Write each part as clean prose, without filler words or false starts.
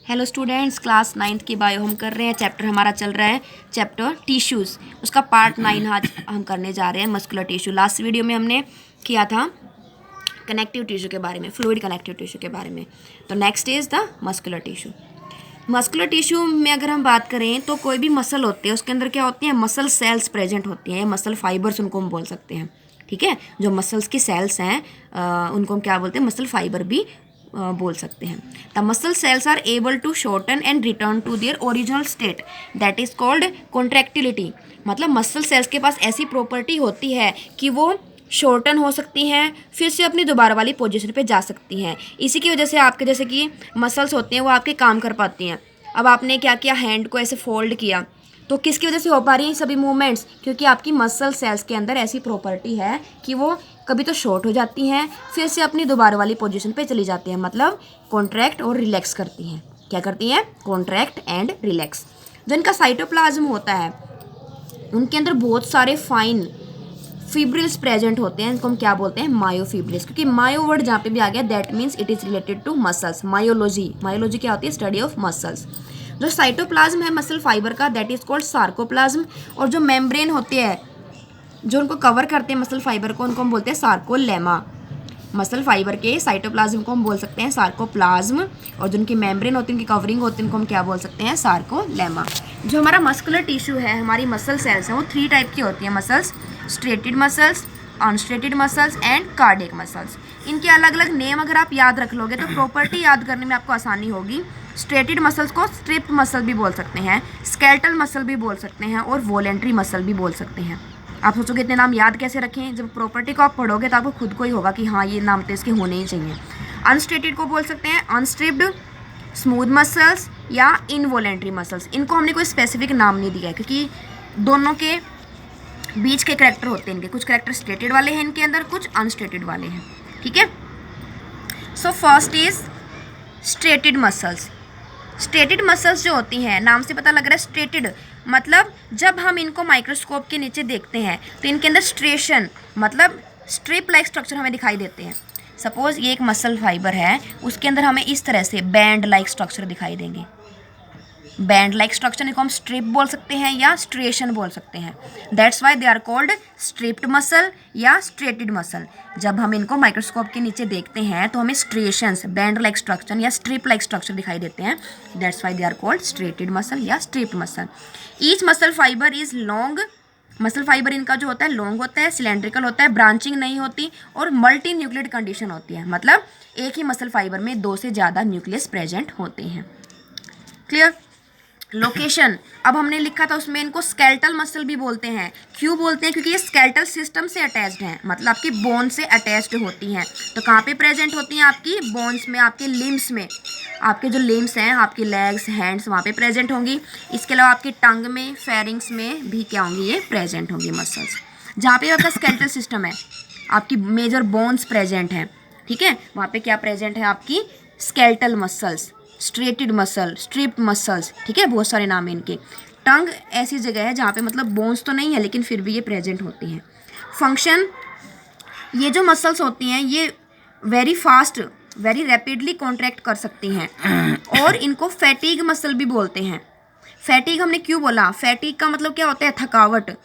Hello students, class 9th की bio हम कर रहे हैं। चैप्टर हमारा चल रहा है चैप्टर टिश्यूज़, उसका पार्ट 9 आज हम करने जा रहे हैं मस्कुलर टिश्यू। लास्ट वीडियो में हमने किया था कनेक्टिव टिश्यू के बारे में, फ्लूइड कनेक्टिव टिश्यू के बारे में। तो next is the muscular tissue. Muscular tissue में अगर हम बात करें तो कोई भी मसल होते हैं उसके अंदर क्या होती हैं, मसल सेल्स प्रेजेंट होती हैं, मसल फाइबर्स उनको हम बोल सकते हैं। ठीक है, जो मसल्स की सेल्स हैं उनको हम क्या बोलते हैं, मसल फाइबर भी बोल सकते हैं। The muscle cells are able to shorten and return to their original state, that is called contractility. मतलब मसल सेल्स के पास ऐसी प्रॉपर्टी होती है कि वो शॉर्टन हो सकती हैं, फिर से अपनी दोबारा वाली पोजीशन पे जा सकती हैं। इसी की वजह से आपके जैसे कि मसल्स होते हैं वो आपके काम कर पाती हैं। अब आपने क्या किया, हैंड को ऐसे फोल्ड किया, तो किसकी वजह से हो पा रही हैं सभी मूवमेंट्स, क्योंकि आपकी मसल सेल्स के अंदर ऐसी प्रॉपर्टी है कि वो कभी तो शॉर्ट हो जाती हैं, फिर से अपनी दोबारा वाली पोजीशन पे चली जाती हैं। मतलब कॉन्ट्रैक्ट और रिलैक्स करती हैं। क्या करती हैं? Contract and relax. जो इनका साइटोप्लाज्म होता है उनके अंदर बहुत सारे फाइन फिब्रिल्स प्रेजेंट होते हैं। इनको हम क्या बोलते हैं? मायोफिब्रिल्स। क्योंकि मायो वर्ड जहाँ पे भी आ गया that means it is related to muscles. Myology, myology क्या होती है? Study of muscles. जो साइटोप्लाज्म है मसल फाइबर का दैट इज कॉल्ड सार्कोप्लाज्म। और जो मेम्ब्रेन होते हैं जो उनको कवर करते हैं मसल फाइबर को, उनको हम बोलते हैं सार्कोलेमा। मसल फाइबर के साइटोप्लाज्म को हम बोल सकते हैं सार्कोप्लाज्म, और जो उनकी मेम्ब्रेन होती है, उनकी कवरिंग होती है, उनको हम क्या बोल सकते हैं? सार्कोलेमा। जो हमारा मस्कुलर टिश्यू है, हमारी मसल सेल्स हैं, वो 3 टाइप की होती हैं muscles: striated muscles, unstriated muscles and cardiac muscles. इनके अलग अलग नेम अगर आप याद रख लोगे तो प्रॉपर्टी याद करने में आपको आसानी होगी। स्ट्रेटेड मसल्स को स्ट्रिप मसल भी बोल सकते हैं, स्केलेटल मसल भी बोल सकते हैं, और वॉलेंट्री मसल भी बोल सकते हैं। आप सोचोगे इतने नाम याद कैसे रखें? जब प्रॉपर्टी को आप पढ़ोगे तो आपको खुद को ही होगा कि हाँ ये नाम तो इसके होने ही चाहिए। अनस्ट्रेटेड को बोल सकते हैं अनस्ट्रिप्ड, स्मूथ मसल्स या इनवॉलेंट्री मसल्स। इनको हमने कोई स्पेसिफिक नाम नहीं दिया है क्योंकि दोनों के बीच के करेक्टर होते हैं। इनके कुछ करेक्टर स्ट्रेटेड वाले हैं इनके अंदर, कुछ अनस्ट्रेटेड वाले हैं। ठीक है, so first is striated muscles. Striated muscles जो होती हैं, नाम से पता लग रहा है स्ट्रेटेड, मतलब जब हम इनको माइक्रोस्कोप के नीचे देखते हैं तो इनके अंदर स्ट्रेशन मतलब स्ट्रिप लाइक स्ट्रक्चर हमें दिखाई देते हैं। सपोज ये एक मसल फाइबर है, उसके अंदर हमें इस तरह से बैंड लाइक स्ट्रक्चर दिखाई देंगे। बैंड लाइक स्ट्रक्चर को हम स्ट्रिप बोल सकते हैं या स्ट्रेशन बोल सकते हैं। That's why they are called striped muscle या स्ट्रेटेड मसल। जब हम इनको माइक्रोस्कोप के नीचे देखते हैं तो हमें स्ट्रेशंस, बैंड लाइक स्ट्रक्चर या स्ट्रिप लाइक स्ट्रक्चर दिखाई देते हैं। That's why they are called striated muscle या striped muscle. Each muscle fibre is long. Muscle fibre इनका जो होता है लॉन्ग होता है, सिलेंड्रिकल होता है, ब्रांचिंग नहीं होती, और मल्टी न्यूक्लियड कंडीशन होती है। मतलब एक ही मसल फाइबर में 2 से ज़्यादा न्यूक्लियस प्रेजेंट होते हैं। क्लियर? लोकेशन, अब हमने लिखा था उसमें इनको स्केलेटल मसल भी बोलते हैं। क्यों बोलते हैं? क्योंकि ये स्केलेटल सिस्टम से अटैच्ड हैं, मतलब आपकी बोन से अटैच्ड होती हैं। तो कहाँ पे प्रेजेंट होती हैं? आपकी बोन्स में, आपके लिम्स में। आपके जो लिम्स हैं, आपकी लेग्स, हैंड्स, वहाँ पे प्रेजेंट होंगी। इसके अलावा आपकी टंग में, फेरिंग्स में भी क्या होंगी? ये प्रेजेंट होंगी मसल्स। जहाँ पे आपका स्केलेटल सिस्टम है, आपकी मेजर बोन्स प्रेजेंट हैं, ठीक है, वहाँ पे क्या प्रेजेंट है? आपकी skeletal muscles, striated muscle, striped muscles. ठीक है, बहुत सारे नाम हैं इनके। टंग ऐसी जगह है जहाँ पे मतलब बोन्स तो नहीं है लेकिन फिर भी ये प्रेजेंट होती हैं। फंक्शन, ये जो मसल्स होती हैं ये very fast, very rapidly contract कर सकती हैं, और इनको फैटीग मसल भी बोलते हैं। फैटीग हमने क्यों बोला? फैटीग का मतलब क्या होता है? थकावट।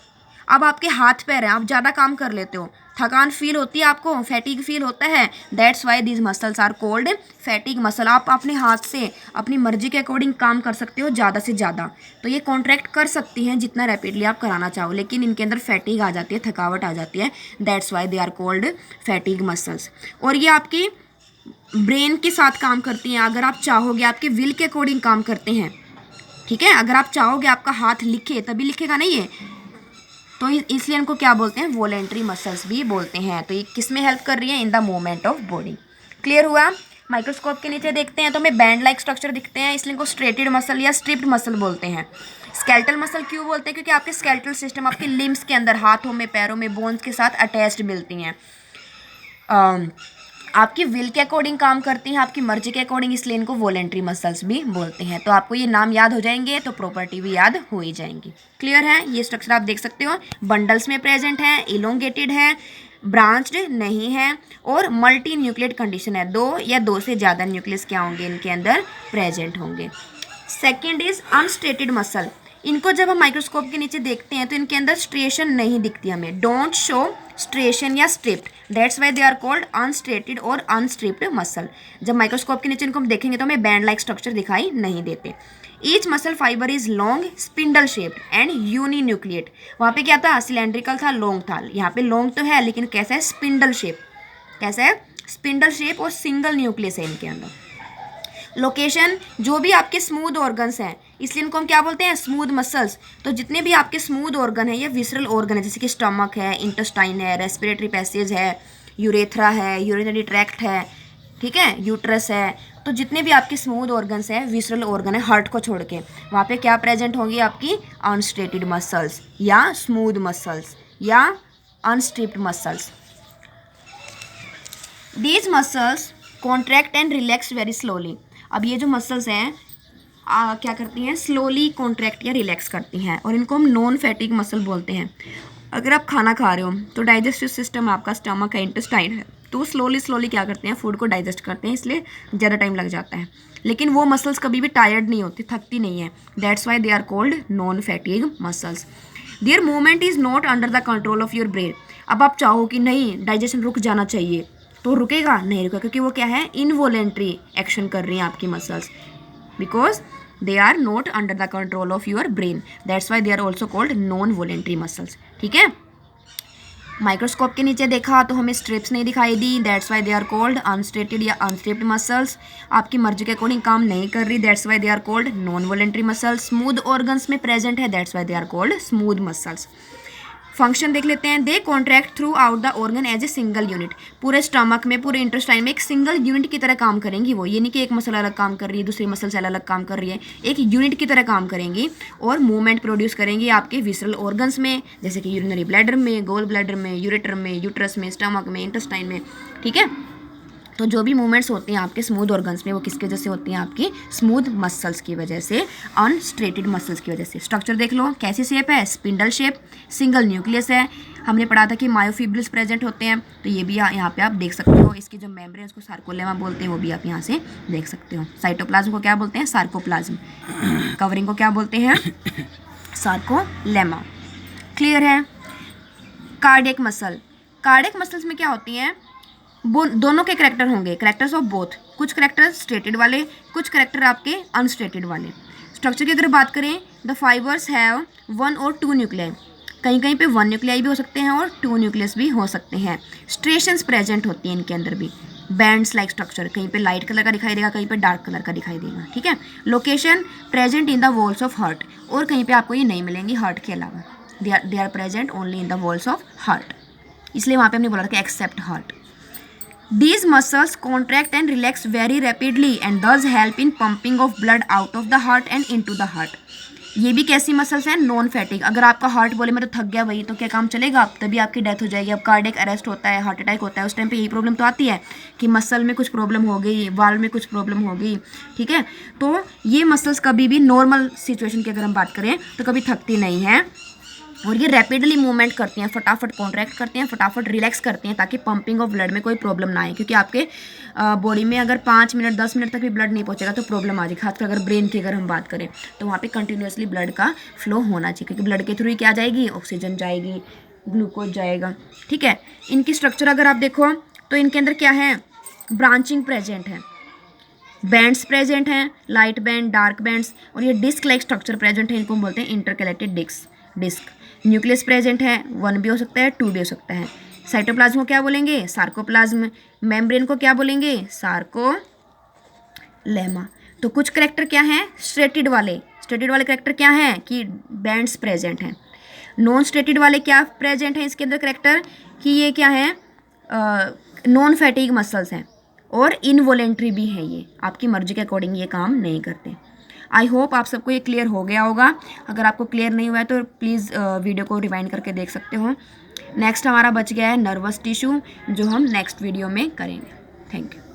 अब आपके हाथ पैर हैं, आप ज़्यादा काम कर लेते हो, थकान फील होती है आपको, फैटीग फील होता है। That's why these muscles are called fatigue muscle. आप अपने हाथ से अपनी मर्जी के अकॉर्डिंग काम कर सकते हो ज़्यादा से ज़्यादा, तो ये कॉन्ट्रैक्ट कर सकती हैं जितना रैपिडली आप कराना चाहो, लेकिन इनके अंदर फैटीग आ जाती है, थकावट आ जाती है। That's why they are called fatigue muscles. और ये आपकी ब्रेन के साथ काम करती हैं। अगर आप चाहोगे, आपके विल के अकॉर्डिंग काम करते हैं। ठीक है, अगर आप चाहोगे आपका हाथ लिखे तभी लिखेगा नहीं ये, तो इसलिए इनको क्या बोलते हैं? वॉलेंट्री मसल्स भी बोलते हैं। तो ये किस में हेल्प कर रही है? In the movement of body. Clear हुआ? माइक्रोस्कोप के नीचे देखते हैं तो हमें बैंड लाइक स्ट्रक्चर दिखते हैं, इसलिए इनको स्ट्रेटेड मसल या स्ट्रिप्ड मसल बोलते हैं। स्केलेटल मसल क्यों बोलते हैं? क्योंकि आपके स्केलेटल सिस्टम आपके लिम्स के अंदर, हाथों में, पैरों में, बोन्स के साथ अटैच्ड मिलती हैं, आपकी विल के अकॉर्डिंग काम करती हैं, आपकी मर्जी के अकॉर्डिंग, इसलिए इनको वॉलेंट्री मसल्स भी बोलते हैं। तो आपको ये नाम याद हो जाएंगे तो प्रॉपर्टी भी याद हो ही जाएंगी। क्लियर है? ये स्ट्रक्चर आप देख सकते हो, बंडल्स में प्रेजेंट है, इलोंगेटेड है, ब्रांच्ड नहीं है और मल्टी न्यूक्लियट कंडीशन है, 2 या 2 से ज़्यादा न्यूक्लियस क्या होंगे इनके अंदर प्रेजेंट होंगे। Second is unstriated muscle. इनको जब हम माइक्रोस्कोप के नीचे देखते हैं तो इनके अंदर स्ट्रेशन नहीं दिखती हमें, डोंट शो स्ट्रेशन या striped, that's why they are called unstriated और अनस्ट्रिप्ड मसल। जब माइक्रोस्कोप के नीचे इनको हम देखेंगे तो हमें बैंड लाइक स्ट्रक्चर दिखाई नहीं देते। Each muscle fibre is long, spindle shaped and uninucleate. वहाँ पे क्या था, सिलेंड्रिकल था, लॉन्ग था, यहाँ पे लॉन्ग तो है लेकिन कैसा है, स्पिंडल शेप, कैसा है, स्पिंडल शेप और सिंगल न्यूक्लियस है इनके अंदर। लोकेशन, जो भी आपके स्मूथ ऑर्गन्स हैं इसलिए इनको हम क्या बोलते हैं, स्मूथ मसल्स। तो जितने भी आपके स्मूथ ऑर्गन है, ये विसरल ऑर्गन है, जैसे कि स्टमक है, इंटेस्टाइन है, रेस्पिरेटरी पैसेज है, यूरेथ्रा है, यूरिनरी ट्रैक्ट है, ठीक है, यूट्रस है। तो जितने भी आपके स्मूथ ऑर्गन्स हैं, विसरल ऑर्गन है, हार्ट को छोड़ के, वहाँ पे क्या प्रेजेंट होंगी, आपकी अनस्ट्रेटेड मसल्स या स्मूथ मसल्स या unstriped muscles. These muscles contract and relax very slowly. अब ये जो मसल्स हैं क्या करती हैं, स्लोली कॉन्ट्रैक्ट या रिलैक्स करती हैं, और इनको हम नॉन फैटिक मसल बोलते हैं। अगर आप खाना खा रहे हो तो डाइजेस्टिव सिस्टम आपका स्टमक है, इंटेस्टाइन है, तो स्लोली क्या करते हैं, फूड को डाइजेस्ट करते हैं, इसलिए ज़्यादा टाइम लग जाता है। लेकिन वो मसल्स कभी भी टायर्ड नहीं होती, थकती नहीं है, that's why they are called non fatigue muscles. Their movement is not under the control of your brain. अब आप चाहो कि नहीं डाइजेशन रुक जाना चाहिए तो रुकेगा, नहीं रुकेगा, क्योंकि वो क्या है, इनवॉलेंट्री एक्शन कर रही हैं आपकी muscles, because they are not under the control of your brain, that's why they are also called non voluntary muscles. ठीक है, माइक्रोस्कोप के नीचे देखा तो हमें स्ट्रिप्स नहीं दिखाई दी, that's why they are called unstriated या अनस्ट्रिप्ड मसल्स। आपकी मर्जी के अकॉर्डिंग काम नहीं कर रही, that's why they are called non voluntary muscles. Smooth organs में प्रेजेंट है, that's why they are called smooth muscles. Function देख लेते हैं, they contract throughout the organ as a single unit. पूरे स्टमक में, पूरे इंटेस्टाइन में एक सिंगल यूनिट की तरह काम करेंगी वो, ये नहीं कि एक मसल अलग काम कर रही है, दूसरी मसल से अलग काम कर रही है, एक यूनिट की तरह काम करेंगी और मूवमेंट प्रोड्यूस करेंगी आपके विसरल ऑर्गन्स में, जैसे कि यूरिनरी ब्लैडर में, गोल ब्लैडर में, यूरेटर में, यूट्रस में, स्टमक में, इंटेस्टाइन में। ठीक है, तो जो भी मूवमेंट्स होते हैं आपके स्मूथ ऑर्गन्स में वो किसकी वजह से होती हैं, आपकी स्मूथ मसल्स की वजह से, अनस्ट्रेटेड मसल्स की वजह से। स्ट्रक्चर देख लो कैसी शेप है, स्पिंडल शेप, सिंगल न्यूक्लियस है। हमने पढ़ा था कि मायोफिब्रिल्स प्रेजेंट होते हैं, तो ये भी यहाँ पे आप देख सकते हो। इसकी जो मेम्ब्रेन है उसको सार्कोलेमा बोलते हैं, वो भी आप यहाँ से देख सकते हो। साइटोप्लाज्म को क्या बोलते हैं, सार्कोप्लाज्म। कवरिंग को क्या बोलते हैं, सार्कोलेमा। क्लियर है। कार्डियक मसल, कार्डियक मसल्स में क्या होती हैं, दोनों के करेक्टर होंगे, करेक्टर्स ऑफ बोथ, कुछ करेक्टर स्ट्रेटेड वाले, कुछ करेक्टर आपके अनस्ट्रेटेड वाले। स्ट्रक्चर की अगर बात करें, द फाइबर्स हैव 1 और 2 न्यूक्लियाई, कहीं कहीं पे 1 न्यूक्लियाई भी हो सकते हैं और 2 न्यूक्लियस भी हो सकते हैं। स्ट्रेशंस प्रेजेंट होती हैं इनके अंदर भी, बैंड्स लाइक स्ट्रक्चर, कहीं पे लाइट कलर का दिखाई देगा, कहीं पे डार्क कलर का दिखाई देगा। ठीक है, location present in the walls of heart, और कहीं पे आपको ये नहीं मिलेंगी हार्ट के अलावा, they are present only in the walls of heart, इसलिए वहाँ पे हमने बोला था कि except heart. These muscles contract and relax very rapidly and thus help in pumping of blood out of the heart and into the heart. ये भी कैसी मसल्स हैं, नॉन फैटिक। अगर आपका हार्ट बोले मैं तो थक गया भाई, तो क्या काम चलेगा, तभी आपकी डेथ हो जाएगी। अब कार्डियक अरेस्ट होता है, हार्ट अटैक होता है, उस टाइम पे यही प्रॉब्लम तो आती है कि मसल में कुछ प्रॉब्लम हो गई, वाल्व में कुछ प्रॉब्लम हो गई। ठीक है, तो ये मसल्स कभी भी नॉर्मल सिचुएशन की अगर हम बात करें तो कभी थकती नहीं हैं और ये रैपिडली मूवमेंट करती हैं, फटाफट कॉन्ट्रैक्ट करती हैं, फटाफट रिलैक्स करती हैं, ताकि पंपिंग ऑफ ब्लड में कोई प्रॉब्लम ना आए। क्योंकि आपके बॉडी में अगर 5 मिनट 10 मिनट तक भी ब्लड नहीं पहुंचेगा तो प्रॉब्लम आ जाएगी। खासकर अगर ब्रेन की अगर हम बात करें तो वहाँ पे कंटिन्यूसली ब्लड का फ्लो होना चाहिए, क्योंकि ब्लड के थ्रू ही क्या जाएगी, ऑक्सीजन जाएगी, ग्लूकोज जाएगा। ठीक है, इनकी स्ट्रक्चर अगर आप देखो तो इनके अंदर क्या है, ब्रांचिंग प्रेजेंट है, बैंड्स प्रेजेंट हैं, लाइट बैंड, डार्क बैंड्स, और ये डिस्क लाइक स्ट्रक्चर प्रेजेंट है, इनको हम बोलते हैं इंटरकलेक्टेड डिस्क। न्यूक्लियस प्रेजेंट है, 1 भी हो सकता है, 2 भी हो सकता है। साइटोप्लाज्म को क्या बोलेंगे, सार्कोप्लाज्म। मेम्ब्रेन को क्या बोलेंगे, सार्कोलेमा। तो कुछ करेक्टर क्या हैं, स्ट्रेटेड वाले करेक्टर क्या हैं कि बैंड्स प्रेजेंट हैं। नॉन स्ट्रेटेड वाले क्या प्रेजेंट हैं इसके अंदर करेक्टर कि ये क्या है, नॉन फैटिक मसल्स हैं और इनवॉलेंट्री भी है, ये आपकी मर्जी के अकॉर्डिंग ये काम नहीं करते। आई होप आप सबको ये क्लियर हो गया होगा। अगर आपको क्लियर नहीं हुआ है तो प्लीज़ वीडियो को रिवाइंड करके देख सकते हो। नेक्स्ट हमारा बच गया है नर्वस टिश्यू, जो हम नेक्स्ट वीडियो में करेंगे। Thank you.